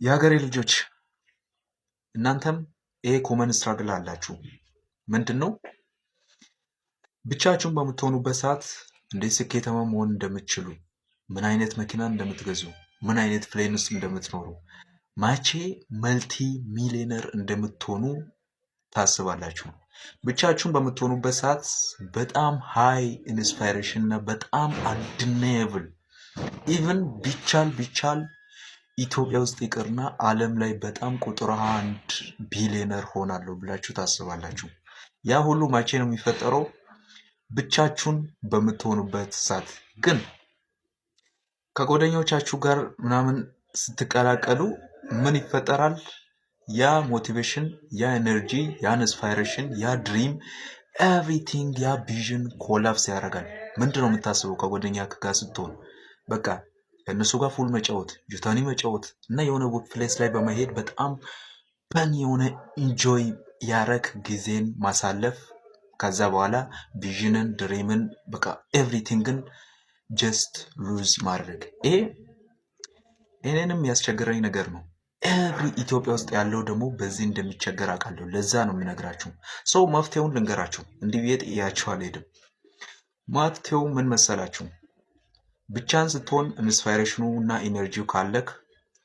የሀገሬ ልጆች እናንተም ይሄ ኮመን ስትራግል አላችሁ። ምንድነው? ብቻችሁን በምትሆኑበት ሰዓት እንዴት ስኬታማ መሆን እንደምትችሉ፣ ምን አይነት መኪና እንደምትገዙ፣ ምን አይነት ፕሌን ውስጥ እንደምትኖሩ፣ መቼ መልቲ ሚሊዮነር እንደምትሆኑ ታስባላችሁ። ብቻችሁን በምትሆኑበት ሰዓት በጣም ሃይ ኢንስፓይሬሽን እና በጣም አንድኔብል ኢቭን ቢቻል ኢትዮጵያ ውስጥ ይቅርና ዓለም ላይ በጣም ቁጥር 1 ቢሊዮነር ሆናለሁ ብላችሁ ታስባላችሁ። ያ ሁሉ መቼ ነው የሚፈጠረው? ብቻችሁን በምትሆኑበት ሰዓት። ግን ከጓደኞቻችሁ ጋር ምናምን ስትቀላቀሉ ምን ይፈጠራል? ያ ሞቲቬሽን፣ ያ ኤነርጂ፣ ያ ኢንስፓይሬሽን፣ ያ ድሪም ኤቭሪቲንግ፣ ያ ቪዥን ኮላፕስ ያደርጋል። ምንድነው የምታስበው? ከጓደኛ ጋር ስትሆን በቃ ከእነሱ ጋር ፉል መጫወት፣ ጁታኒ መጫወት እና የሆነ ፕሌስ ላይ በመሄድ በጣም ፈን የሆነ ኢንጆይ ያረክ ጊዜን ማሳለፍ። ከዛ በኋላ ቪዥንን፣ ድሪምን፣ በቃ ኤቭሪቲንግን ጀስት ሉዝ ማድረግ። ይሄንንም ያስቸገረኝ ነገር ነው። ኤቭሪ ኢትዮጵያ ውስጥ ያለው ደግሞ በዚህ እንደሚቸገር አውቃለሁ። ለዛ ነው የምነግራችሁ። ሰው መፍትሄውን ልንገራችሁ። እንዲህ ብዬ ጥያችሁ አልሄድም። መፍትሄው ምን መሰላችሁ? ብቻን ስትሆን ኢንስፓይሬሽኑ እና ኢነርጂው ካለክ፣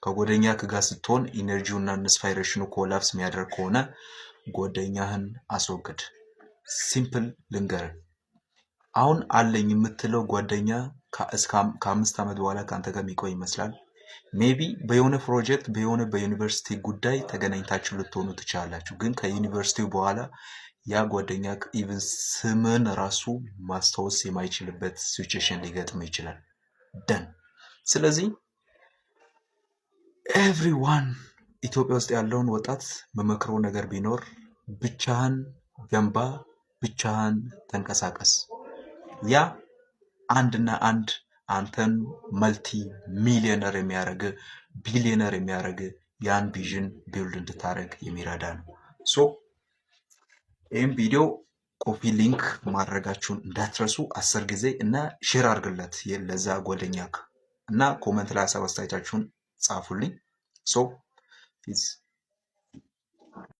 ከጓደኛ ጋር ስትሆን ኢነርጂው እና ኢንስፓይሬሽኑ ኮላፕስ የሚያደርግ ከሆነ ጓደኛህን አስወግድ። ሲምፕል ልንገር። አሁን አለኝ የምትለው ጓደኛ ከ5 ዓመት በኋላ ከአንተ ጋር የሚቆይ ይመስላል። ሜቢ በየሆነ ፕሮጀክት በዩኒቨርሲቲ ጉዳይ ተገናኝታችሁ ልትሆኑ ትችላላችሁ። ግን ከዩኒቨርሲቲው በኋላ ያ ጓደኛ ኢቭን ስምን ራሱ ማስታወስ የማይችልበት ሲቹዌሽን ሊገጥም ይችላል። ደን ስለዚህ ኤቭሪዋን ኢትዮጵያ ውስጥ ያለውን ወጣት መመክረው ነገር ቢኖር ብቻህን ገንባ፣ ብቻህን ተንቀሳቀስ። ያ አንድና አንድ አንተን መልቲ ሚሊዮነር የሚያደርግ ቢሊዮነር የሚያደርግ ያን ቪዥን ቢልድ እንድታደርግ የሚረዳ ነው። ሶ ይህም ቪዲዮ ኮፒ ሊንክ ማድረጋችሁን እንዳትረሱ 10 ጊዜ እና ሼር አድርግለት ለዛ ጓደኛክ እና ኮመንት ላይ ሀሳብ አስተያየታችሁን ጻፉልኝ። ሶ ፒስ